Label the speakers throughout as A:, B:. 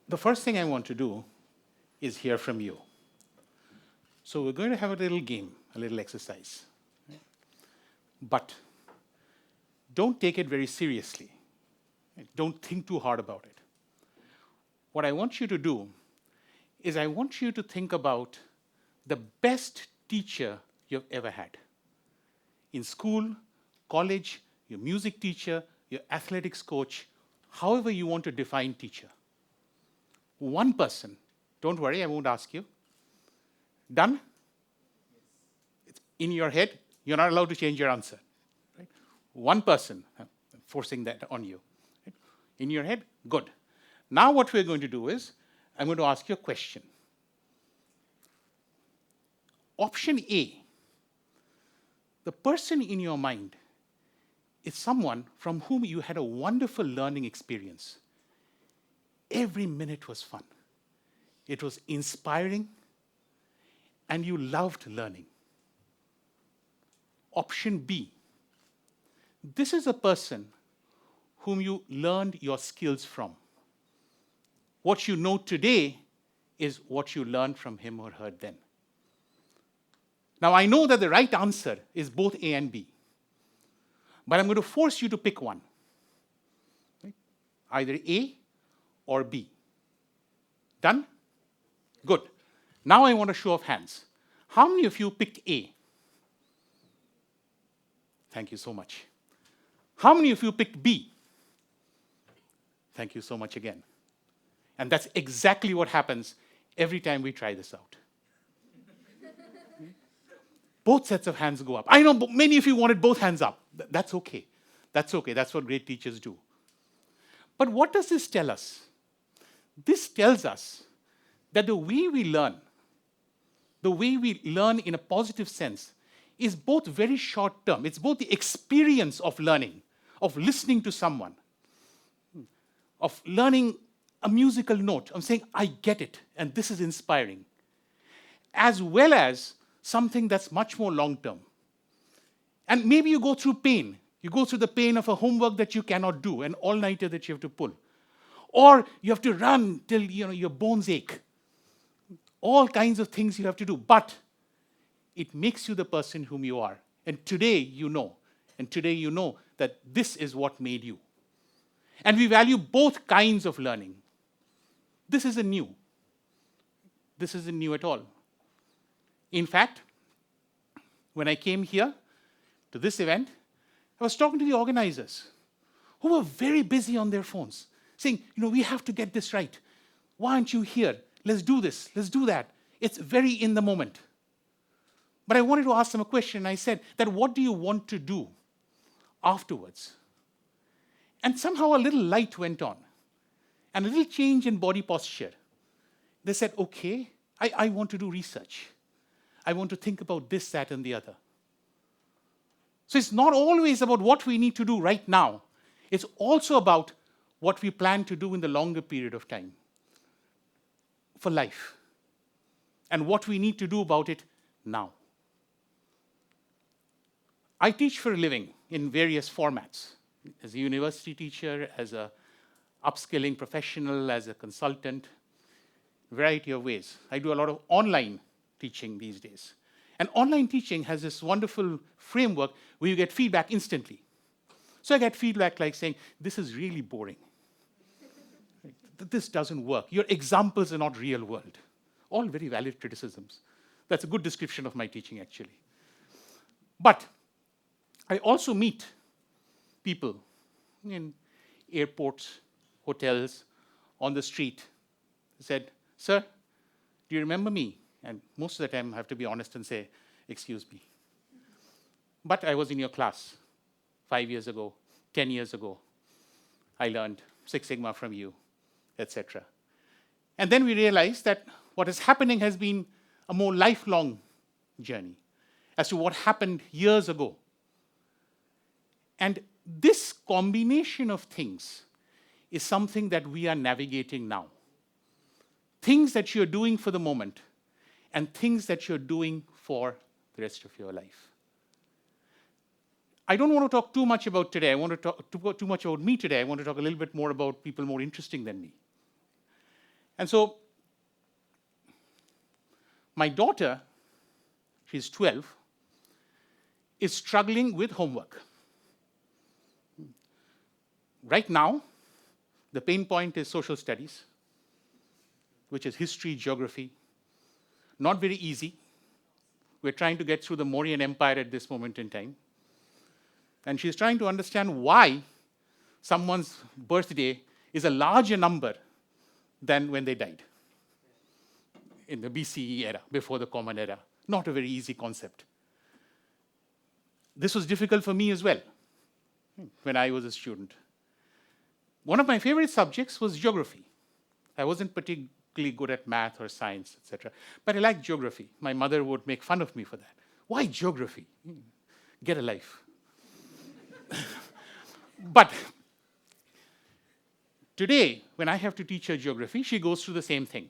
A: The first thing I want to do is hear from you. So we're going to have a little game, a little exercise. But don't take it very seriously. Don't think too hard about it. What I want you to do is I want you to think about the best teacher you've ever had. In school, college, your music teacher, your athletics coach, however you want to define teacher. One person. Don't worry, I won't ask you. Done? It's in your head. You're not allowed to change your answer. Right? One person. I'm forcing that on you. Right? In your head? Good. Now what we're going to do is, I'm going to ask you a question. Option A, the person in your mind is someone from whom you had a wonderful learning experience. Every minute was fun. It was inspiring, and you loved learning. Option B, this is a person whom you learned your skills from. What you know today is what you learned from him or her then. Now, I know that the right answer is both A and B, but I'm going to force you to pick one. Right? Either A or B. Done? Good. Now I want a show of hands. How many of you picked A? Thank you so much. How many of you picked B? Thank you so much again. And that's exactly what happens every time we try this out. Both sets of hands go up. I know many of you wanted both hands up. That's okay. That's okay. That's what great teachers do. But what does this tell us? This tells us that the way we learn in a positive sense, is both very short term. It's both the experience of learning, of listening to someone, of learning a musical note. I'm saying, I get it, and this is inspiring, as well as something that's much more long-term. And maybe you go through pain. You go through the pain of a homework that you cannot do, an all-nighter that you have to pull. Or you have to run till your bones ache. All kinds of things you have to do. But it makes you the person whom you are. And today you know. And today you know that this is what made you. And we value both kinds of learning. This isn't new. This isn't new at all. In fact, when I came here to this event, I was talking to the organizers who were very busy on their phones, saying, we have to get this right. Why aren't you here? Let's do this. Let's do that. It's very in the moment. But I wanted to ask them a question. I said, that what do you want to do afterwards? And somehow a little light went on, and a little change in body posture. They said, okay, I want to do research. I want to think about this, that, and the other. So it's not always about what we need to do right now. It's also about what we plan to do in the longer period of time for life, and what we need to do about it now. I teach for a living in various formats, as a university teacher, as an upskilling professional, as a consultant, a variety of ways. I do a lot of online teaching these days. And online teaching has this wonderful framework where you get feedback instantly. So I get feedback like saying, this is really boring. This doesn't work. Your examples are not real world. All very valid criticisms. That's a good description of my teaching, actually. But I also meet people in airports, hotels, on the street. They said, sir, do you remember me? And most of the time I have to be honest and say, excuse me. But I was in your class 5 years ago, 10 years ago. I learned Six Sigma from you, etc. And then we realized that what is happening has been a more lifelong journey as to what happened years ago. And this combination of things is something that we are navigating now. Things that you're doing for the moment, and things that you're doing for the rest of your life. I don't want to talk too much about today. I want to talk too much about me today. I want to talk a little bit more about people more interesting than me. And so my daughter, she's 12, is struggling with homework. Right now, the pain point is social studies, which is history, geography. Not very easy. We're trying to get through the Mauryan Empire at this moment in time. And she's trying to understand why someone's birthday is a larger number than when they died in the BCE era, before the Common Era. Not a very easy concept. This was difficult for me as well when I was a student. One of my favorite subjects was geography. I wasn't particularly good at math or science, etc. But I liked geography. My mother would make fun of me for that. Why geography? Get a life. But today, when I have to teach her geography, she goes through the same thing.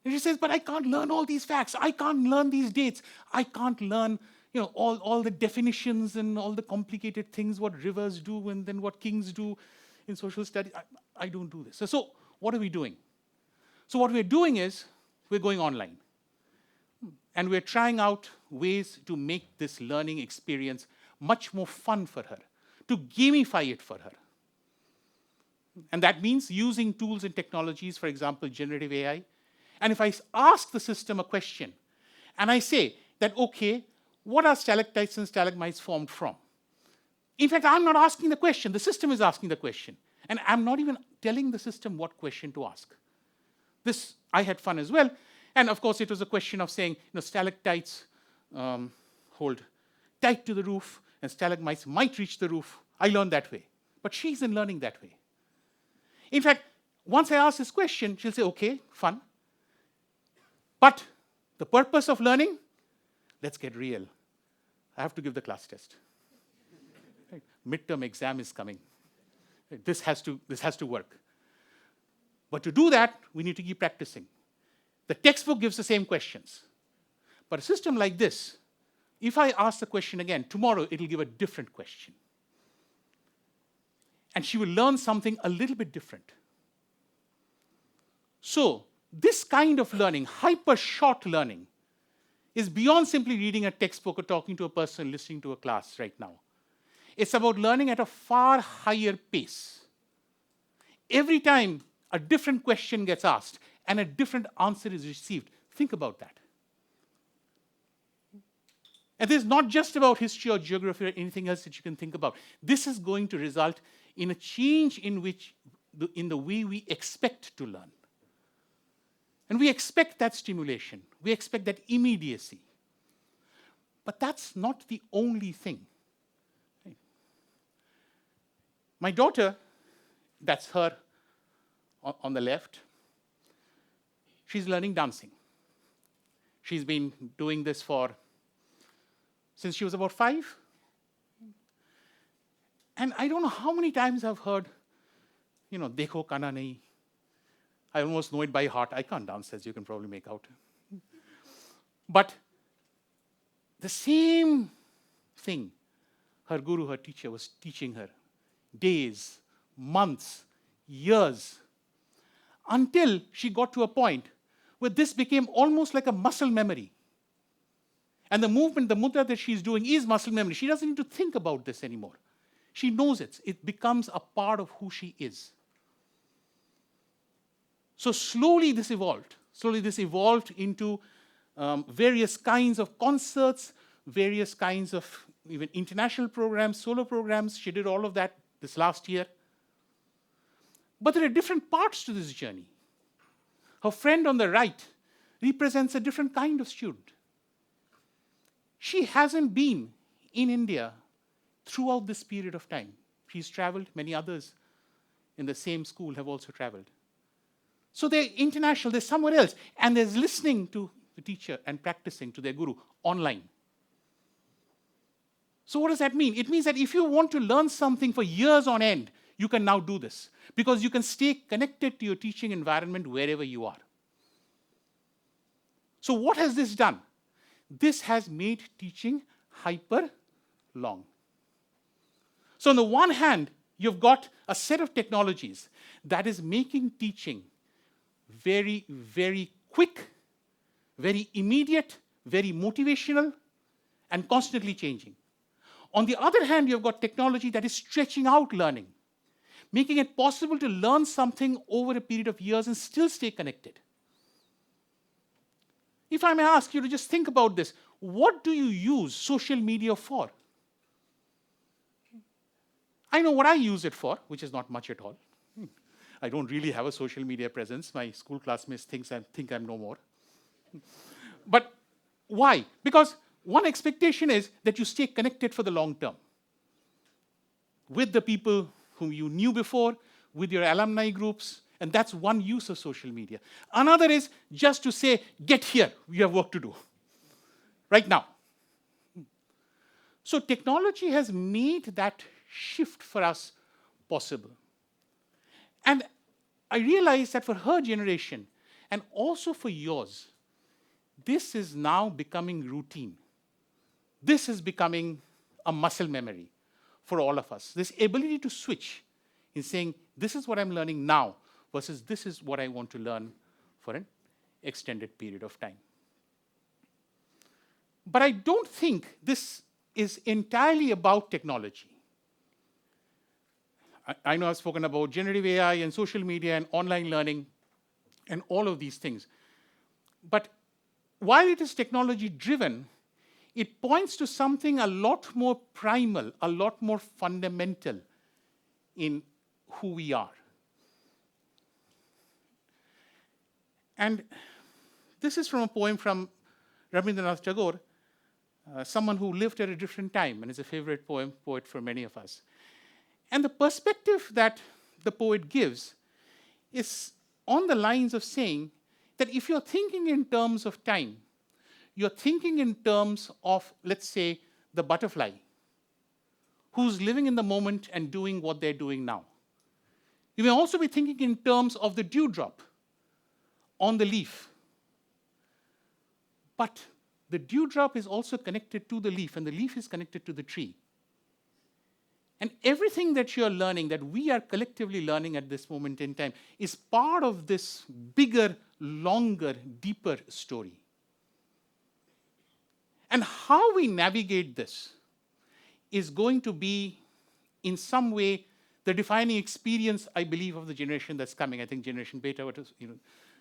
A: And she says, but I can't learn all these facts. I can't learn these dates. I can't learn all the definitions and all the complicated things, what rivers do and then what kings do in social studies. I don't do this. So what are we doing? So what we're doing is we're going online. And we're trying out ways to make this learning experience much more fun for her, to gamify it for her. And that means using tools and technologies, for example, generative AI. And if I ask the system a question, and I say that, okay, what are stalactites and stalagmites formed from? In fact, I'm not asking the question. The system is asking the question. And I'm not even telling the system what question to ask. This, I had fun as well. And of course, it was a question of saying, stalactites hold tight to the roof, and stalagmites might reach the roof. I learned that way. But she isn't learning that way. In fact, once I ask this question, she'll say, okay, fun. But the purpose of learning, let's get real. I have to give the class test. Right? Midterm exam is coming. Right? This has to work. But to do that, we need to keep practicing. The textbook gives the same questions. But a system like this, if I ask the question again, tomorrow it'll give a different question. And she will learn something a little bit different. So, this kind of learning, HyperShort learning, is beyond simply reading a textbook or talking to a person, listening to a class right now. It's about learning at a far higher pace. Every time a different question gets asked and a different answer is received, think about that. And this is not just about history or geography or anything else that you can think about. This is going to result in a change in the way we expect to learn. And we expect that stimulation. We expect that immediacy. But that's not the only thing. My daughter, that's her on the left, she's learning dancing. She's been doing this since she was about 5. And I don't know how many times I've heard, dekho kana nahi. I almost know it by heart. I can't dance, as you can probably make out. But the same thing her guru, her teacher, was teaching her days, months, years, until she got to a point where this became almost like a muscle memory. And the movement, the mudra that she's doing is muscle memory. She doesn't need to think about this anymore. She knows it. It becomes a part of who she is. So slowly this evolved. Slowly this evolved into various kinds of concerts, various kinds of even international programs, solo programs. She did all of that this last year. But there are different parts to this journey. Her friend on the right represents a different kind of student. She hasn't been in India throughout this period of time. She's traveled. Many others in the same school have also traveled. So they're international, they're somewhere else, and they're listening to the teacher and practicing to their guru online. So what does that mean? It means that if you want to learn something for years on end, you can now do this, because you can stay connected to your teaching environment wherever you are. So what has this done? This has made teaching hyper-long. So on the one hand, you've got a set of technologies that is making teaching very, very quick, very immediate, very motivational, and constantly changing. On the other hand, you've got technology that is stretching out learning, making it possible to learn something over a period of years and still stay connected. If I may ask you to just think about this, what do you use social media for? I know what I use it for, which is not much at all. I don't really have a social media presence. My school classmates think I'm no more. But why? Because one expectation is that you stay connected for the long term with the people whom you knew before, with your alumni groups, and that's one use of social media. Another is just to say, get here, we have work to do, right now. So technology has made that shift for us possible. And I realized that for her generation, and also for yours, this is now becoming routine. This is becoming a muscle memory for all of us. This ability to switch in saying, this is what I'm learning now, versus this is what I want to learn for an extended period of time. But I don't think this is entirely about technology. I know I've spoken about generative AI and social media and online learning and all of these things. But while it is technology driven, it points to something a lot more primal, a lot more fundamental in who we are. And this is from a poem from Rabindranath Tagore, someone who lived at a different time and is a favorite poet for many of us. And the perspective that the poet gives is on the lines of saying that if you're thinking in terms of time, you're thinking in terms of, let's say, the butterfly, who's living in the moment and doing what they're doing now. You may also be thinking in terms of the dewdrop on the leaf. But the dewdrop is also connected to the leaf, and the leaf is connected to the tree. And everything that you're learning, that we are collectively learning at this moment in time, is part of this bigger, longer, deeper story. And how we navigate this is going to be, in some way, the defining experience, I believe, of the generation that's coming. I think Generation Beta,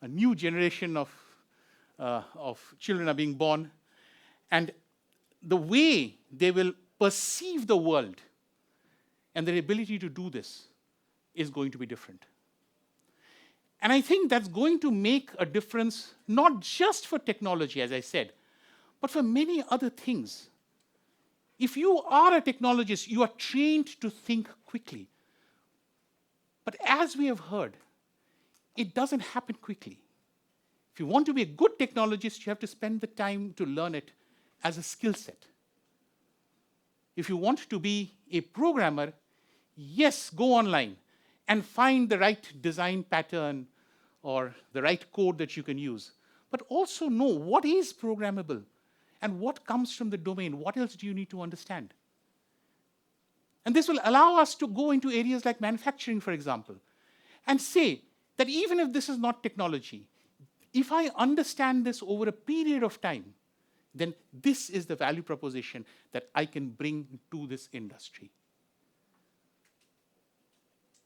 A: a new generation of children are being born. And the way they will perceive the world and their ability to do this is going to be different. And I think that's going to make a difference, not just for technology, as I said, but for many other things. If you are a technologist, you are trained to think quickly. But as we have heard, it doesn't happen quickly. If you want to be a good technologist, you have to spend the time to learn it as a skill set. If you want to be a programmer, yes, go online and find the right design pattern or the right code that you can use. But also know what is programmable and what comes from the domain. What else do you need to understand? And this will allow us to go into areas like manufacturing, for example, and say that even if this is not technology, if I understand this over a period of time, then this is the value proposition that I can bring to this industry.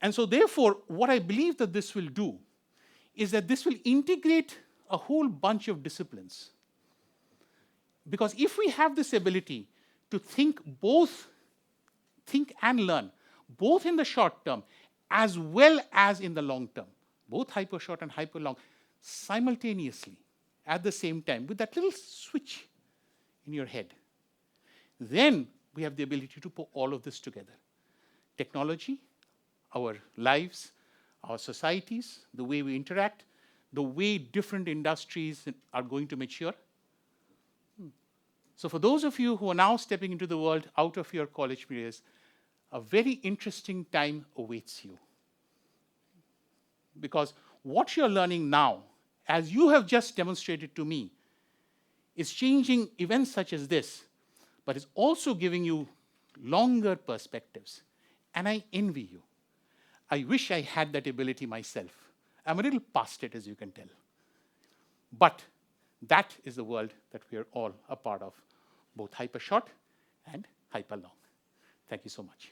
A: And so therefore, what I believe that this will do is that this will integrate a whole bunch of disciplines. Because if we have this ability to think and learn, both in the short term as well as in the long term, both HyperShort and HyperLong, simultaneously, at the same time, with that little switch in your head, then we have the ability to put all of this together. Technology, our lives, our societies, the way we interact, the way different industries are going to mature. So for those of you who are now stepping into the world out of your college periods, a very interesting time awaits you. Because what you're learning now, as you have just demonstrated to me, is changing events such as this, but is also giving you longer perspectives. And I envy you. I wish I had that ability myself I'm a little past it, as you can tell. But that is the world that we are all a part of, both HyperShort and HyperLong. Thank you so much.